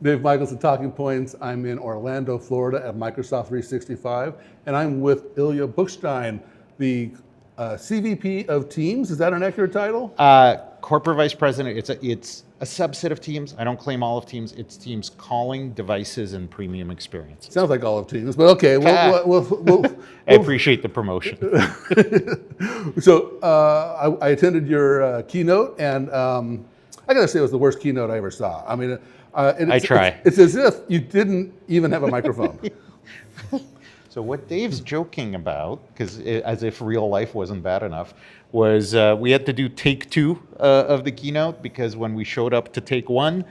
Dave Michelson, Talking Points. I'm in Orlando, Florida at Microsoft 365, and I'm with Ilya Bukshteyn, the CVP of Teams. Is that an accurate title? Corporate Vice President. It's a subset of Teams. I don't claim all of Teams. It's Teams calling, devices, and premium experiences. Sounds like all of Teams, but okay. I appreciate the promotion. So I attended your keynote, and I got to say it was the worst keynote I ever saw. I mean, I try. It's as if you didn't even have a microphone. So what Dave's joking about, because as if real life wasn't bad enough, was we had to do take two of the keynote because when we showed up to take one,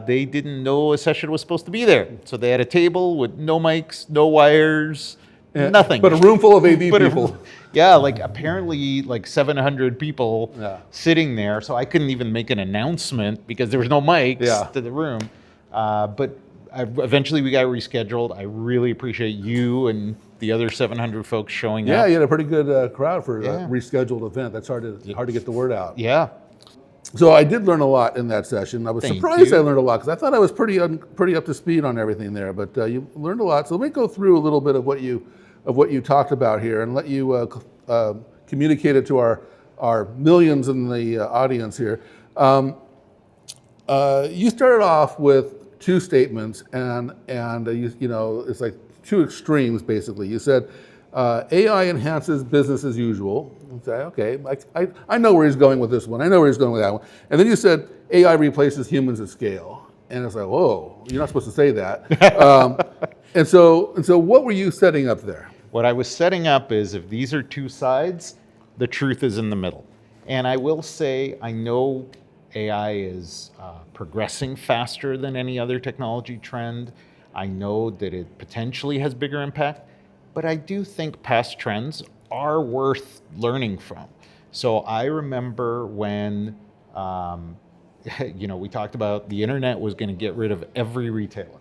they didn't know a session was supposed to be there. So they had a table with no mics, no wires, nothing. But a room full of AV people. Yeah, like apparently like 700 people sitting there. So I couldn't even make an announcement because there was no mics to the room. But eventually we got rescheduled. I really appreciate you and the other 700 folks showing up. Yeah, you had a pretty good crowd for a rescheduled event. That's hard to get the word out. Yeah. So I did learn a lot in that session. I was surprised I learned a lot because I thought I was pretty up to speed on everything there. But you learned a lot. So let me go through a little bit of what you talked about here and let you communicate it to our millions in the audience here. You started off with two statements, and it's like two extremes basically. You said AI enhances business as usual. Okay, I know where he's going with this one. I know where he's going with that one. And then you said AI replaces humans at scale, and it's like, whoa, you're not supposed to say that. And so what were you setting up there? What I was setting up is if these are two sides, the truth is in the middle. And I will say, I know AI is progressing faster than any other technology trend. I know that it potentially has bigger impact, but I do think past trends are worth learning from. So I remember when, we talked about the internet was going to get rid of every retailer.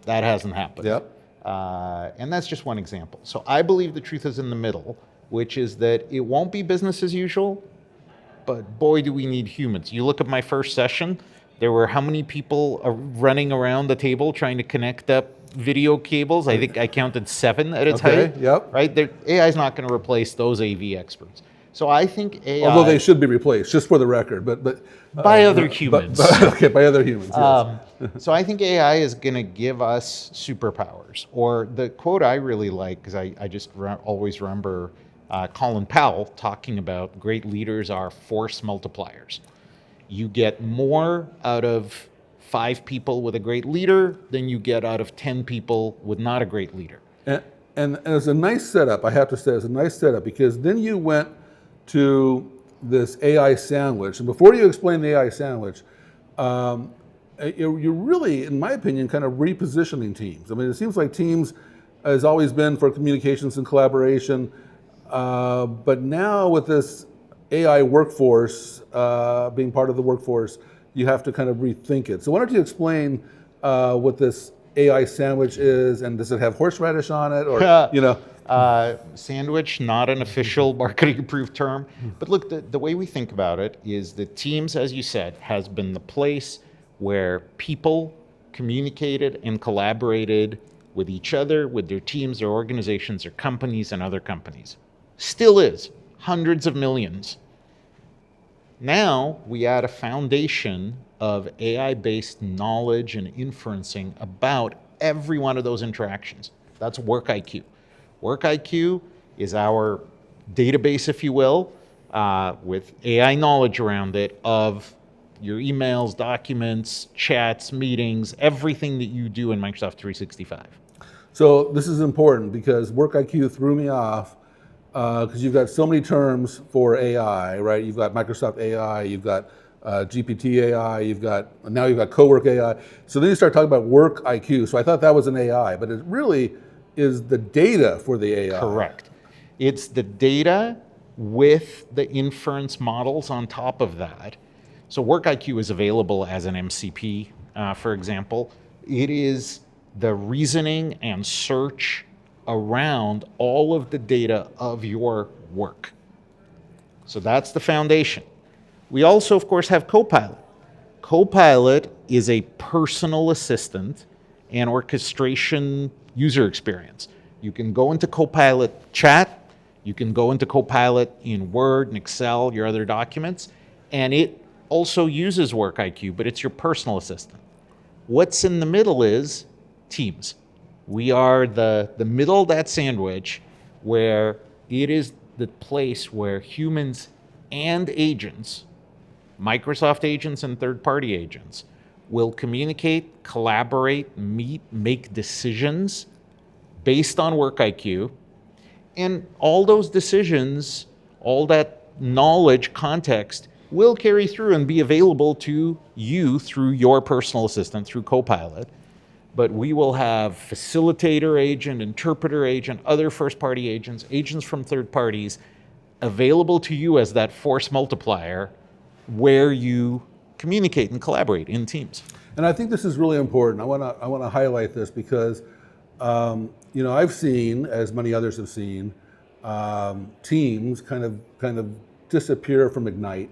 That hasn't happened. Yep. And that's just one example. So I believe the truth is in the middle, which is that it won't be business as usual, but boy, do we need humans. You look at my first session, there were how many people running around the table trying to connect up video cables? I think I counted 7 at a time. Yep. Right? AI is not going to replace those AV experts. So I think AI... Although they should be replaced, just for the record. But by other humans. By other humans, yes. So I think AI is going to give us superpowers. Or the quote I really like, because I just always remember Colin Powell talking about great leaders are force multipliers. You get more out of 5 people with a great leader than you get out of 10 people with not a great leader. And it's a nice setup, I have to say. It's a nice setup because then you went to this AI sandwich. And before you explain the AI sandwich, you're really, in my opinion, kind of repositioning Teams. I mean, it seems like Teams has always been for communications and collaboration, but now with this AI workforce, being part of the workforce, you have to kind of rethink it. So why don't you explain what this AI sandwich is, and does it have horseradish on it, or sandwich, not an official marketing approved term. But look, the way we think about it is that Teams, as you said, has been the place where people communicated and collaborated with each other, with their teams, their organizations, their companies, and other companies. Still is, hundreds of millions. Now we add a foundation of AI-based knowledge and inferencing about every one of those interactions. That's WorkIQ. WorkIQ is our database, if you will, with AI knowledge around it of your emails, documents, chats, meetings, everything that you do in Microsoft 365. So this is important because WorkIQ threw me off because you've got so many terms for AI, right? You've got Microsoft AI, you've got GPT AI, now you've got Cowork AI. So then you start talking about WorkIQ. So I thought that was an AI, but it really is the data for the AI. Correct. It's the data with the inference models on top of that. So WorkIQ is available as an MCP, for example. It is the reasoning and search around all of the data of your work. So that's the foundation. We also, of course, have Copilot. Copilot is a personal assistant and orchestration user experience. You can go into Copilot chat, you can go into Copilot in Word and Excel, your other documents, and it also uses WorkIQ, but it's your personal assistant. What's in the middle is Teams. We are the middle of that sandwich where it is the place where humans and agents, Microsoft agents and third-party agents, will communicate, collaborate, meet, make decisions based on WorkIQ. And all those decisions, all that knowledge, context, will carry through and be available to you through your personal assistant, through Copilot. But we will have facilitator agent, interpreter agent, other first-party agents, agents from third parties available to you as that force multiplier where you communicate and collaborate in Teams. And I think this is really important. I want to highlight this because I've seen, as many others have seen, Teams kind of disappear from Ignite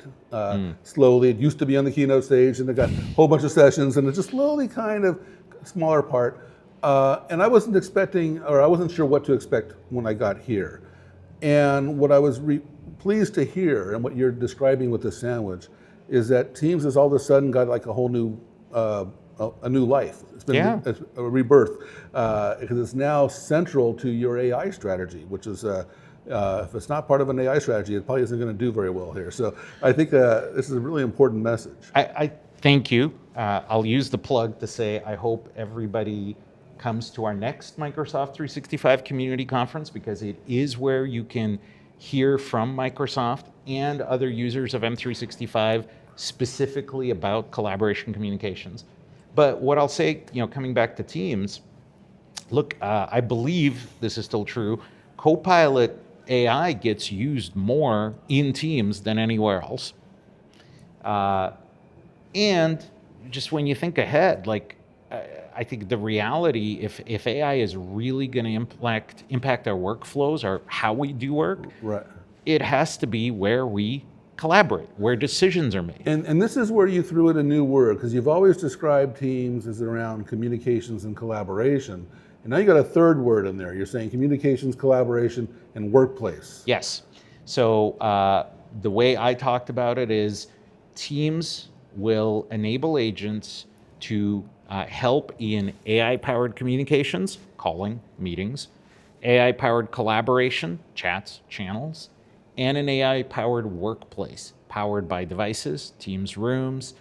slowly. It used to be on the keynote stage, and they got a whole bunch of sessions, and it just slowly kind of smaller part. And I wasn't expecting, or I wasn't sure what to expect when I got here. And what I was pleased to hear, and what you're describing with the sandwich, is that Teams has all of a sudden got like a whole new, a new life. It's been a rebirth, because it's now central to your AI strategy, which is, if it's not part of an AI strategy, it probably isn't going to do very well here. So I think this is a really important message. I thank you. I'll use the plug to say I hope everybody comes to our next Microsoft 365 Community Conference, because it is where you can hear from Microsoft and other users of M365 specifically about collaboration communications. But what I'll say, coming back to Teams, look, I believe this is still true. Copilot AI gets used more in Teams than anywhere else. And just when you think ahead, I think the reality, if AI is really going to impact our workflows or how we do work, right, it has to be where we collaborate, where decisions are made. And this is where you threw in a new word, because you've always described Teams as around communications and collaboration. And now you got a third word in there. You're saying communications, collaboration, and workplace. Yes. So the way I talked about it is Teams will enable agents to help in AI-powered communications, calling, meetings, AI-powered collaboration, chats, channels, and an AI-powered workplace, powered by devices, Teams rooms,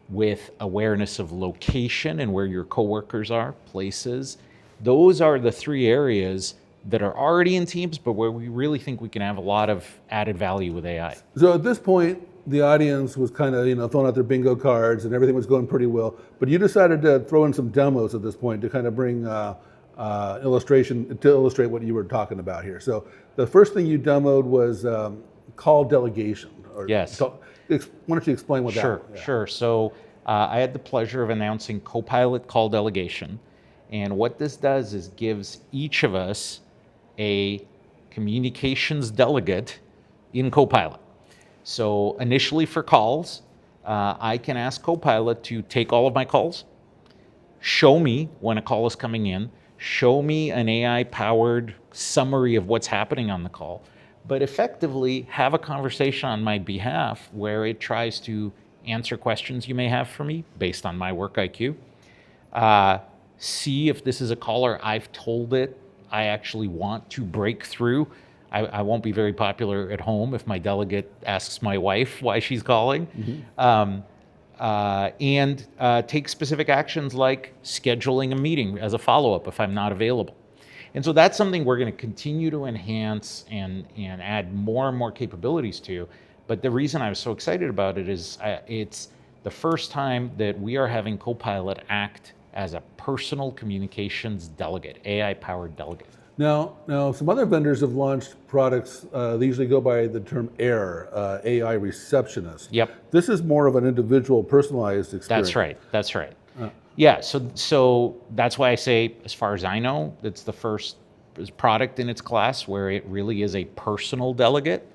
with awareness of location and where your coworkers are, places. Those are the three areas that are already in Teams, but where we really think we can have a lot of added value with AI. So at this point, the audience was kind of, throwing out their bingo cards and everything was going pretty well. But you decided to throw in some demos at this point to kind of bring illustration to illustrate what you were talking about here. So the first thing you demoed was call delegation. Yes. Why don't you explain what that was? Sure. So I had the pleasure of announcing Copilot Call Delegation. And what this does is gives each of us a communications delegate in Copilot. So initially for calls, I can ask Copilot to take all of my calls, show me when a call is coming in, show me an AI-powered summary of what's happening on the call, but effectively have a conversation on my behalf where it tries to answer questions you may have for me based on my work IQ, see if this is a caller I've told it I actually want to break through. I won't be very popular at home if my delegate asks my wife why she's calling. And take specific actions like scheduling a meeting as a follow-up if I'm not available. And so that's something we're going to continue to enhance and add more and more capabilities to. But the reason I was so excited about it is it's the first time that we are having Copilot act as a personal communications delegate, AI-powered delegate. Now, some other vendors have launched products. They usually go by the term AIR, AI receptionist. Yep. This is more of an individual, personalized experience. That's right. Yeah. So that's why I say, as far as I know, it's the first product in its class where it really is a personal delegate.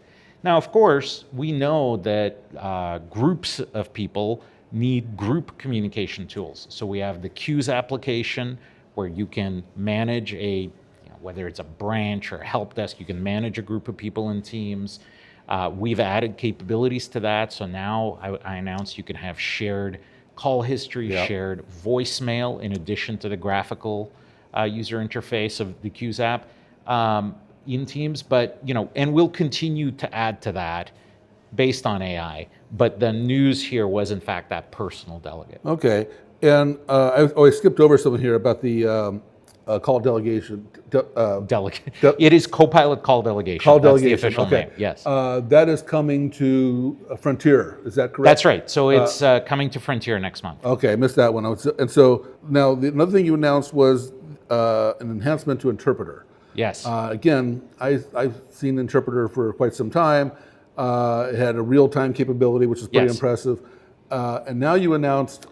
Now, of course, we know that groups of people need group communication tools. So we have the Queues application where you can manage whether it's a branch or a help desk, you can manage a group of people in teams. We've added capabilities to that. So now I announced you can have shared call history, shared voicemail in addition to the graphical user interface of the Queues app in Teams. But, and we'll continue to add to that based on AI. But the news here was, in fact, that personal delegate. Okay. And I skipped over something here about the call delegation. Delegate. It is Copilot Call Delegation. Call That's delegation. the official Okay. name. Yes. That is coming to Frontier. Is that correct? That's right. So it's coming to Frontier next month. Okay, I missed that one. And so now another thing you announced was an enhancement to Interpreter. Yes. Again, I've seen Interpreter for quite some time. It had a real-time capability, which is pretty impressive. And now you announced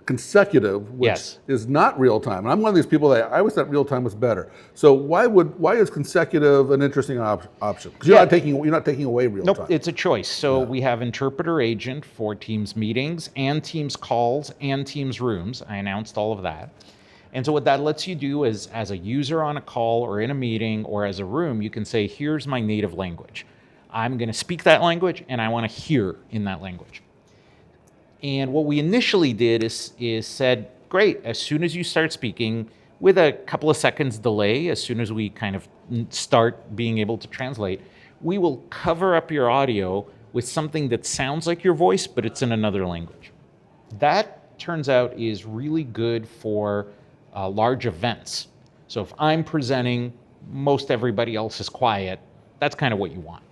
consecutive, which is not real-time. And I'm one of these people that I always thought real-time was better. So why is consecutive an interesting option? Because you're not taking away real-time. Nope, it's a choice. So we have Interpreter Agent for Teams meetings and Teams calls and Teams rooms. I announced all of that. And so what that lets you do is, as a user on a call or in a meeting or as a room, you can say, here's my native language. I'm going to speak that language and I want to hear in that language. And what we initially did is said, great, as soon as you start speaking, with a couple of seconds delay, as soon as we kind of start being able to translate, we will cover up your audio with something that sounds like your voice, but it's in another language. That turns out is really good for large events. So if I'm presenting, most everybody else is quiet, that's kind of what you want.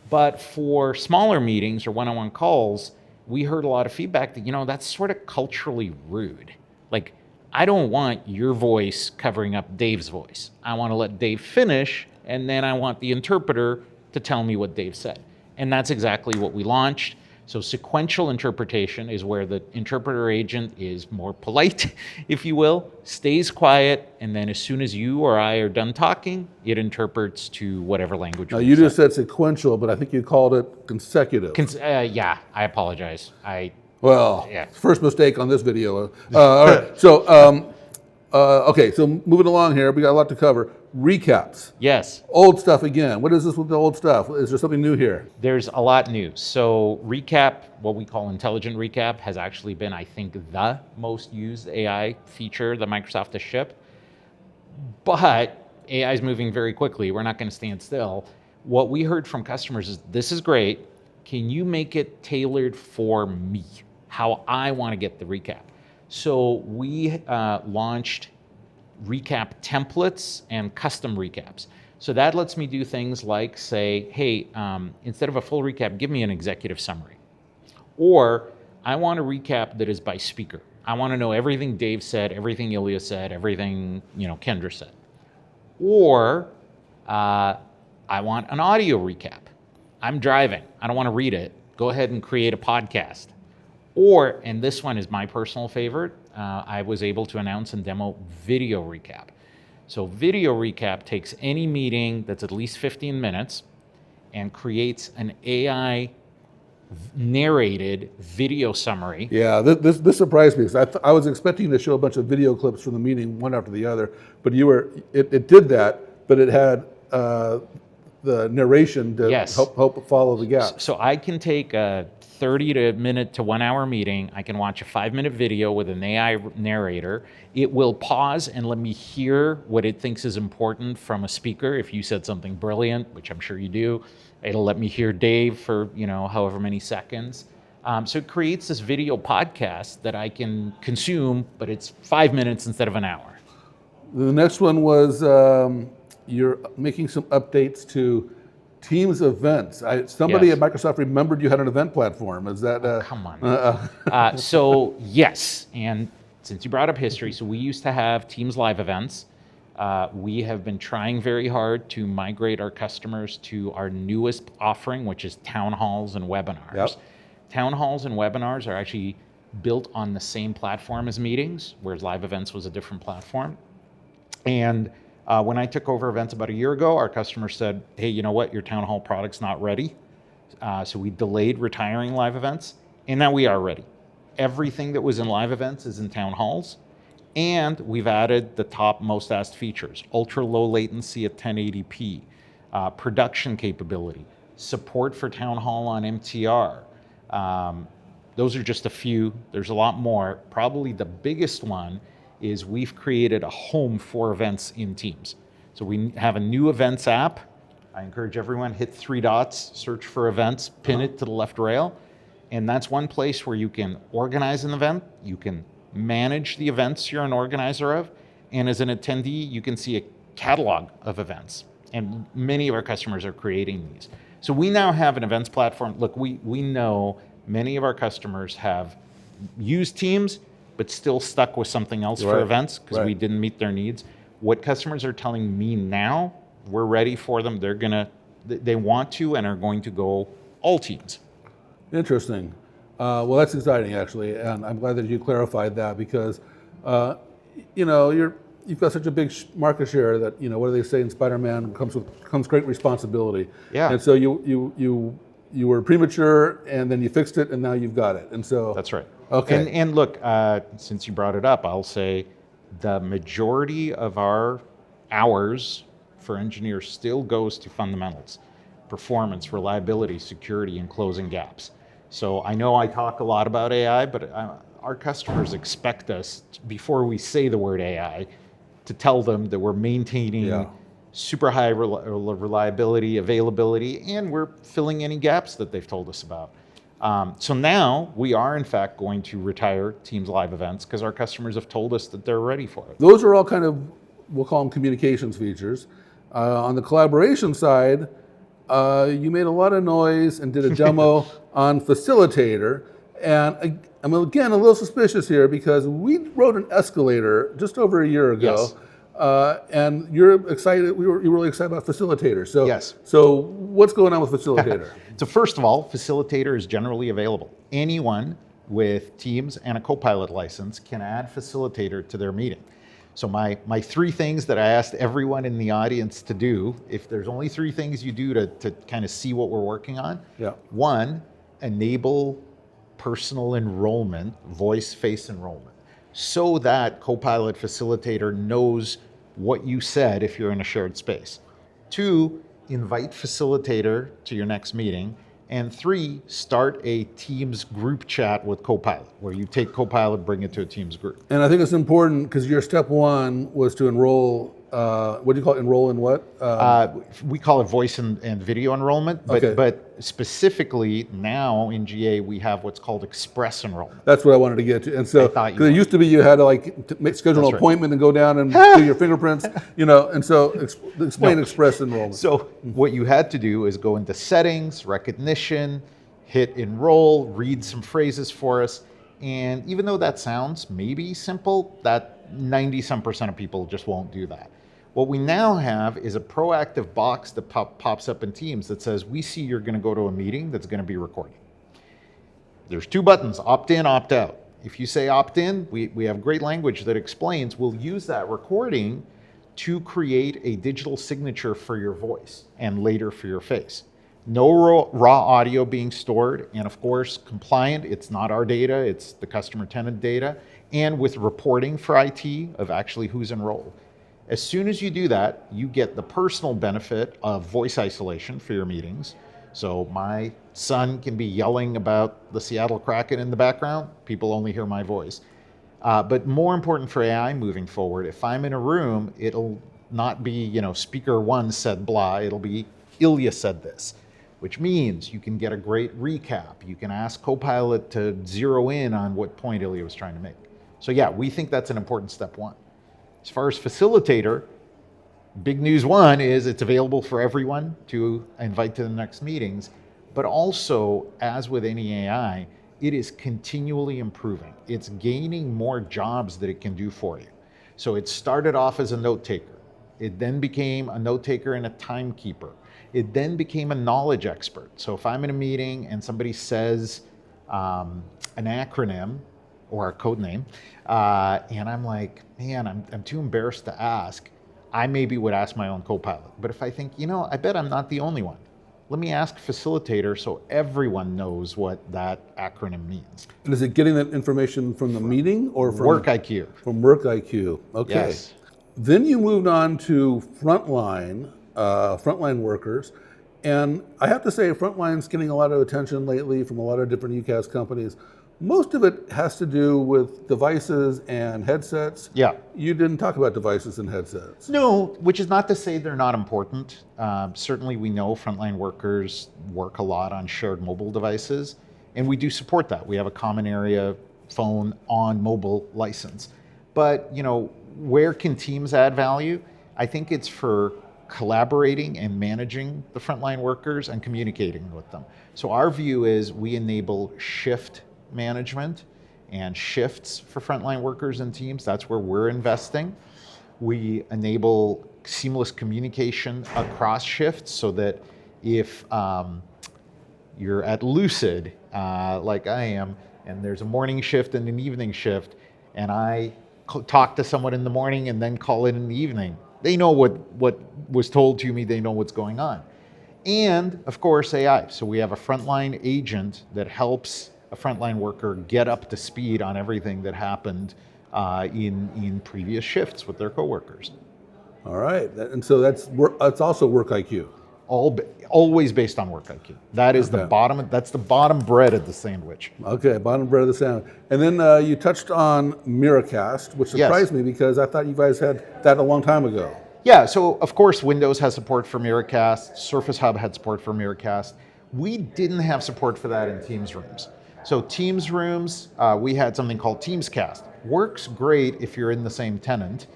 But for smaller meetings or one-on-one calls, we heard a lot of feedback that, that's sort of culturally rude. Like, I don't want your voice covering up Dave's voice. I want to let Dave finish, and then I want the interpreter to tell me what Dave said. And that's exactly what we launched. So sequential interpretation is where the interpreter agent is more polite, if you will, stays quiet, and then as soon as you or I are done talking, it interprets to whatever language. Now, you just said sequential, but I think you called it consecutive. Yeah, I apologize. First mistake on this video. All right. So, okay. So moving along here, we got a lot to cover. Recaps. Yes. Old stuff again. What is this with the old stuff? Is there something new here? There's a lot new. So recap, what we call intelligent recap, has actually been, I think, the most used AI feature that Microsoft has shipped. But AI is moving very quickly. We're not going to stand still. What we heard from customers is, this is great. Can you make it tailored for me, how I want to get the recap? So we launched recap templates and custom recaps. So that lets me do things like say, hey, instead of a full recap, give me an executive summary. Or I want a recap that is by speaker. I want to know everything Dave said, everything Ilya said, everything Kendra said. Or I want an audio recap. I'm driving. I don't want to read it. Go ahead and create a podcast. Or, and this one is my personal favorite, I was able to announce and demo video recap. So video recap takes any meeting that's at least 15 minutes and creates an AI narrated video summary. Yeah, this surprised me because I was expecting to show a bunch of video clips from the meeting one after the other, but it did that, but it had the narration to help follow the gap. So I can take a 30-minute to 1 hour meeting. I can watch a 5-minute video with an AI narrator. It will pause and let me hear what it thinks is important from a speaker. If you said something brilliant, which I'm sure you do, it'll let me hear Dave for however many seconds. So it creates this video podcast that I can consume, but it's 5 minutes instead of an hour. The next one was you're making some updates to Teams events. Somebody at Microsoft remembered you had an event platform. Is that? Come on. So yes, and since you brought up history, so we used to have Teams live events. We have been trying very hard to migrate our customers to our newest offering, which is town halls and webinars. Yep. Town halls and webinars are actually built on the same platform as meetings, whereas live events was a different platform. And when I took over events about a year ago, our customers said, hey, you know what, your town hall product's not ready. So we delayed retiring live events, and now we are ready. everything that was in live events is in town halls. And we've added the top most asked features: ultra low latency at 1080p, production capability, support for town hall on MTR. Those are just a few. There's a lot more. Probably the biggest one is we've created a home for events in Teams. So we have a new events app. I encourage everyone, hit 3 dots, search for events, pin it to the left rail. And that's one place where you can organize an event, you can manage the events you're an organizer of, and as an attendee, you can see a catalog of events. And many of our customers are creating these. So we now have an events platform. Look, we know many of our customers have used Teams, but still stuck with something else for events because we didn't meet their needs. What customers are telling me now, we're ready for them. They want to and are going to go all Teams. Interesting. Well, that's exciting, actually, and I'm glad that you clarified that because, you've got such a big market share that what do they say in Spider-Man comes great responsibility. Yeah. And so you were premature, and then you fixed it, and now you've got it. And so that's right. Okay. And look, since you brought it up, I'll say the majority of our hours for engineers still goes to fundamentals: performance, reliability, security, and closing gaps. So I know I talk a lot about AI, but our customers expect us, before we say the word AI, to tell them that we're maintaining super high reliability, availability, and we're filling any gaps that they've told us about. So now we are, in fact, going to retire Teams live events because our customers have told us that they're ready for it. Those are all kind of, we'll call them communications features. On the collaboration side, you made a lot of noise and did a demo on Facilitator. And I'm again a little suspicious here because we wrote an escalator just over a year ago. Yes. And you're excited. You're really excited about Facilitator. So, yes. So what's going on with Facilitator? So first of all, Facilitator is generally available. Anyone with Teams and a Copilot license can add Facilitator to their meeting. So my 3 things that I asked everyone in the audience to do, if there's only 3 things you do to kind of see what we're working on. Yeah. 1, enable personal enrollment, voice-face enrollment, so that Copilot Facilitator knows what you said if you're in a shared space. 2, invite Facilitator to your next meeting. And 3, start a Teams group chat with Copilot, where you take Copilot, bring it to a Teams group. And I think it's important because your step 1 was to enroll, what do you call it, enroll in what? We call it voice and video enrollment, but specifically now in GA, we have what's called express enrollment. That's what I wanted to get to. And so, because it used to be you had to schedule an appointment and go down and do your fingerprints, and so explain express enrollment. So what you had to do is go into settings, recognition, hit enroll, read some phrases for us. And even though that sounds maybe simple, that 90% of people just won't do that. What we now have is a proactive box that pops up in Teams that says, we see you're going to go to a meeting that's going to be recorded. There's 2 buttons, opt in, opt out. If you say opt in, we have great language that explains we'll use that recording to create a digital signature for your voice and later for your face. No raw audio being stored, and of course, compliant. It's not our data, it's the customer tenant data, and with reporting for IT of actually who's enrolled. As soon as you do that, you get the personal benefit of voice isolation for your meetings. So my son can be yelling about the Seattle Kraken in the background. People only hear my voice. But more important for AI moving forward, if I'm in a room, it'll not be, speaker 1 said blah, it'll be Ilya said this, which means you can get a great recap. You can ask Copilot to zero in on what point Ilya was trying to make. So yeah, we think that's an important step 1. As far as Facilitator, big news 1 is it's available for everyone to invite to the next meetings, but also, as with any AI, it is continually improving. It's gaining more jobs that it can do for you. So it started off as a note taker. It then became a note taker and a timekeeper. It then became a knowledge expert. So if I'm in a meeting and somebody says an acronym or a code name, and I'm like, man, I'm too embarrassed to ask, I maybe would ask my own Copilot. But if I think, I bet I'm not the only one, let me ask facilitator so everyone knows what that acronym means. And is it getting that information from the meeting or from Work IQ. From Work IQ? Okay. Yes. Then you moved on to frontline workers, and I have to say, frontline's getting a lot of attention lately from a lot of different UCaaS companies. Most of it has to do with devices and headsets. Yeah. You didn't talk about devices and headsets. No, which is not to say they're not important. Certainly we know frontline workers work a lot on shared mobile devices, and we do support that. We have a common area phone on mobile license. But, where can teams add value? I think it's for collaborating and managing the frontline workers and communicating with them. So our view is we enable shift management and shifts for frontline workers and teams. That's where we're investing. We enable seamless communication across shifts so that if you're at Lucid, like I am, and there's a morning shift and an evening shift, and I talk to someone in the morning and then call in the evening, they know what was told to me, they know what's going on. And of course, AI. So we have a frontline agent that helps a frontline worker get up to speed on everything that happened in previous shifts with their coworkers. All right, and so that's also Work IQ. Always based on Work IQ. That is the bottom. That's the bottom bread of the sandwich. Okay, bottom bread of the sandwich. And then you touched on Miracast, which surprised me because I thought you guys had that a long time ago. Yeah, so of course Windows has support for Miracast. Surface Hub had support for Miracast. We didn't have support for that in Teams Rooms. So Teams Rooms, we had something called TeamsCast. Works great if you're in the same tenant.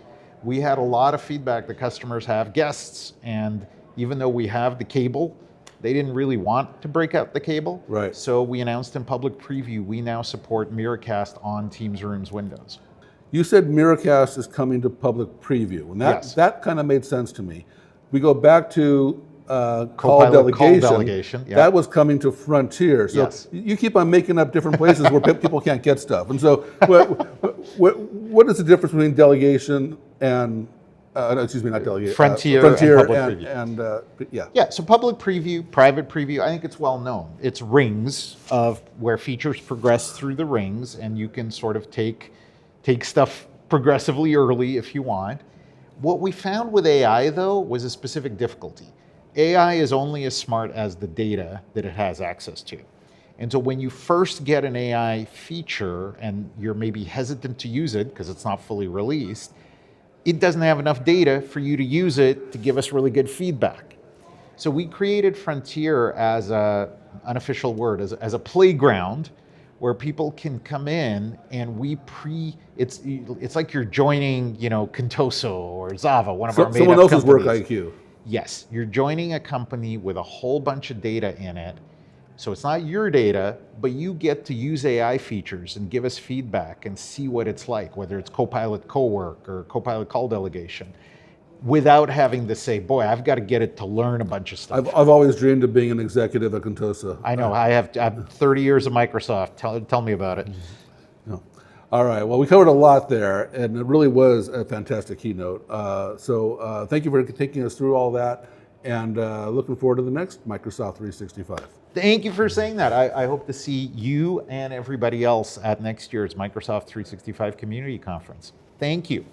We had a lot of feedback that customers have guests, and even though we have the cable, they didn't really want to break out the cable. Right. So we announced in public preview, we now support Miracast on Teams Rooms Windows. You said Miracast is coming to public preview, and that kind of made sense to me. We go back to call delegation. Yeah. That was coming to Frontier. So you keep on making up different places where people can't get stuff. And so what is the difference between delegation and, excuse me, not delegation. Frontier and public preview. Yeah, so public preview, private preview, I think it's well known. It's rings of where features progress through the rings, and you can sort of take stuff progressively early if you want. What we found with AI, though, was a specific difficulty. AI is only as smart as the data that it has access to. And so when you first get an AI feature and you're maybe hesitant to use it because it's not fully released, it doesn't have enough data for you to use it to give us really good feedback. So we created Frontier as an unofficial word, as a playground where people can come in and it's like you're joining, Contoso or Zava, one of our made-up someone else's companies. Work IQ. Yes, you're joining a company with a whole bunch of data in it. So it's not your data, but you get to use AI features and give us feedback and see what it's like, whether it's Copilot Co-work or Copilot Call Delegation, without having to say, boy, I've got to get it to learn a bunch of stuff. I've always dreamed of being an executive at Contosa. I know, I have 30 years of Microsoft. Tell me about it. No. All right, well, we covered a lot there, and it really was a fantastic keynote. So thank you for taking us through all that, and looking forward to the next Microsoft 365. Thank you for saying that. I hope to see you and everybody else at next year's Microsoft 365 Community Conference. Thank you.